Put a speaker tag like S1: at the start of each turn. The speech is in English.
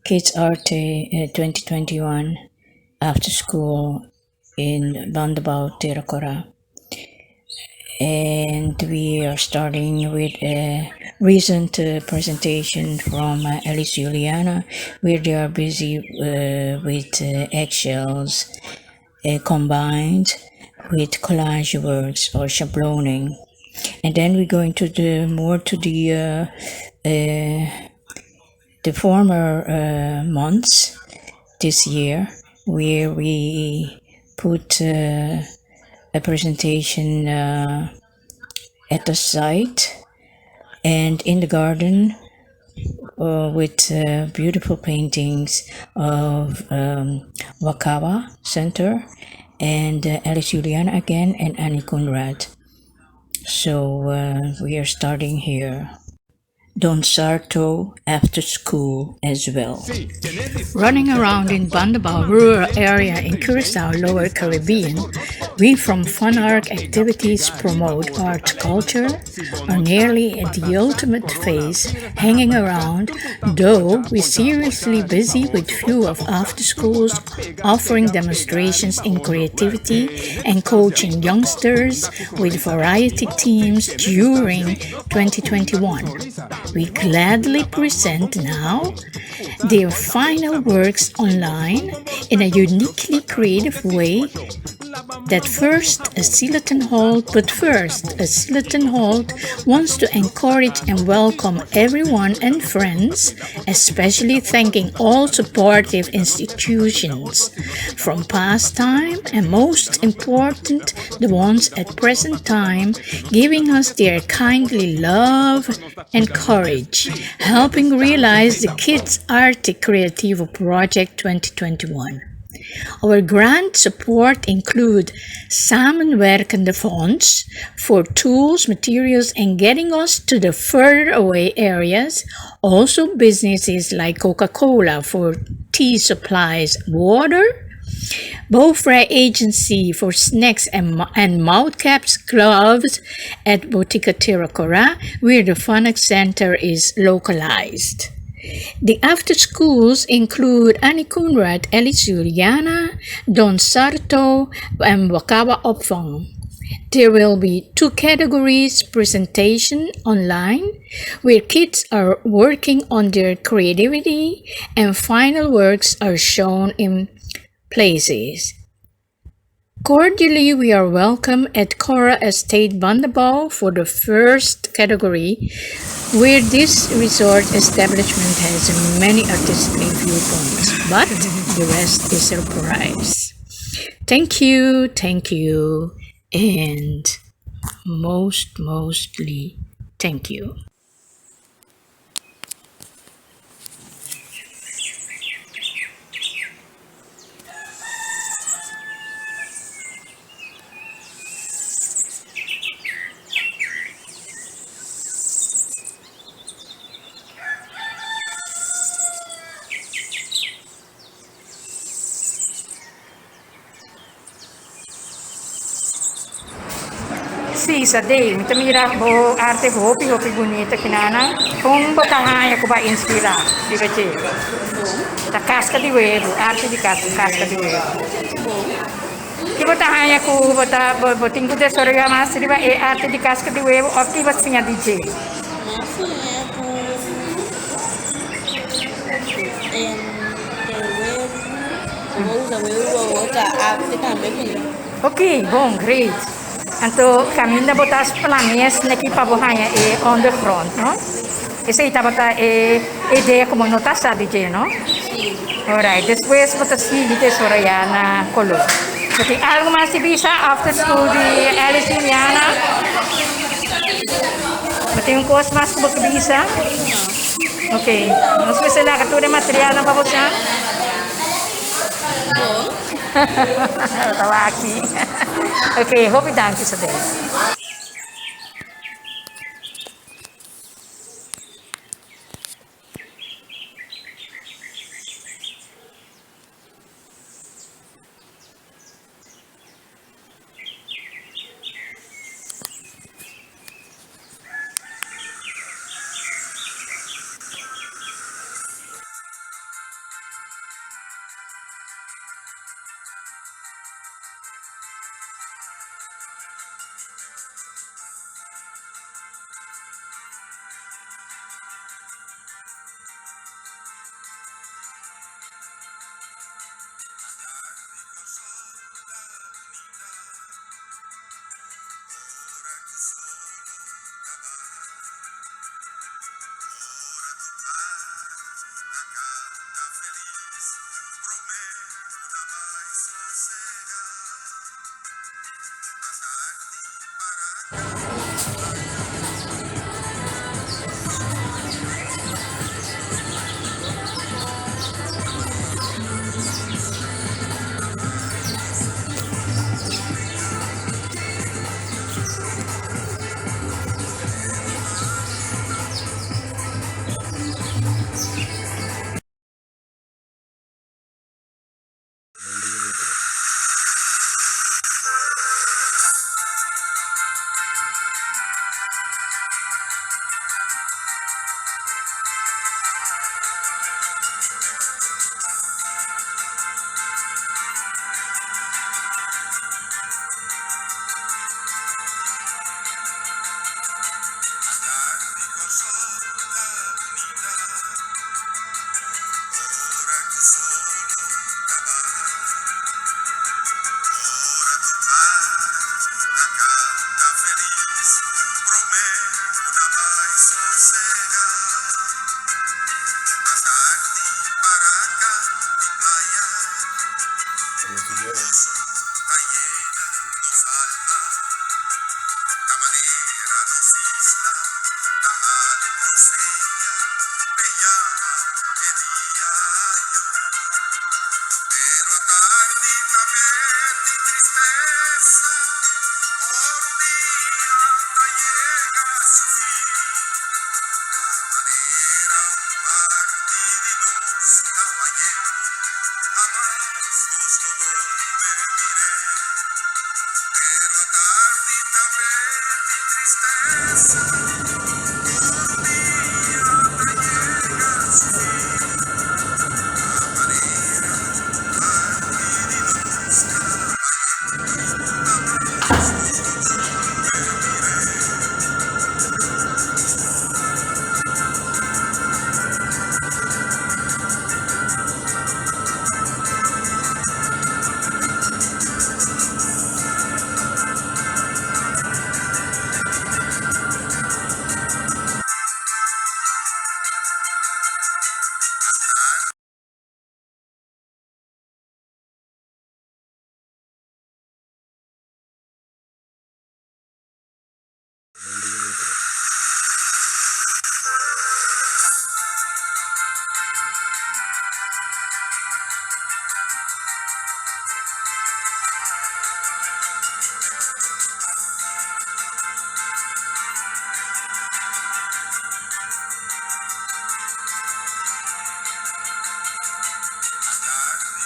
S1: Kids Arte 2021 after school in Bandabou Curacao. And we are starting with a recent presentation from Alice Juliana, where they are busy with eggshells combined with collage works or schabloning. And then we're going to do more to the former months this year, where we put a presentation at the site and in the garden with beautiful paintings of Wakawa Center and Alice Juliana again and Annie Conrad. So we are starting here. Don Sarto after school as well. Running around in Bandabou rural area in Curaçao, Lower Caribbean, we from Funark activities promote art culture, are nearly at the ultimate phase, hanging around, though we seriously busy with few of after schools, offering demonstrations in creativity and coaching youngsters with variety teams during 2021. We gladly present now their final works online in a uniquely creative way. First, a Silaton Halt wants to encourage and welcome everyone and friends, especially thanking all supportive institutions from past time and most important, the ones at present time, giving us their kindly love and courage, helping realize the Kids Arte Kreativo Project 2021. Our grant support include samenwerkende funds for tools, materials, and getting us to the further away areas. Also businesses like Coca-Cola for tea supplies, water, Beaufray Agency for snacks and mouth caps, gloves at Botica Tiracora, where the Funark Center is localized. The after schools include Annie Conrad, Alice Juliana, Don Sarto, and Wakawa Opfang. There will be 2 categories: presentation online, where kids are working on their creativity, and final works are shown in places. Cordially, we are welcome at Cora Estate Bandabou for the first category, where this resort establishment has many artistic viewpoints, but the rest is a surprise. Thank you, and mostly thank you.
S2: Sì, sadei, mi mira bo arte hopi bonita kinana. Kung botahaya ko ba inspira, di ba che? Ta casca di huevo, arte di casca di huevo. Ki botahaya ko boting ko de sorga mas di ba e arte di casca di huevo o ki basinga di che? Okay, bom, great. Então, caminho botas planes naqui para bohanha é on the front, não? Essa aí tá bota ideia como não tá sabe de, não? Alright, depois botas seguir de Sorayana color. Tem algo mais se bisa after school de Alice Juliana? Tem coisa mais que você bisa? Ok, nós vamos lá que tudo material na para você. Estava aqui. Ok, hope danke sa day.
S3: prometo na mais sossegar. Atardi para cá de playa, oso está llena dos almas, da maneira dos isla, da alproseia, bellama e diario. Pero a tarde también de tristeza, por un día hasta llega a su fin. La manera un partidinos caballero, jamás nos lo volveré. Pero a tarde también de tristeza.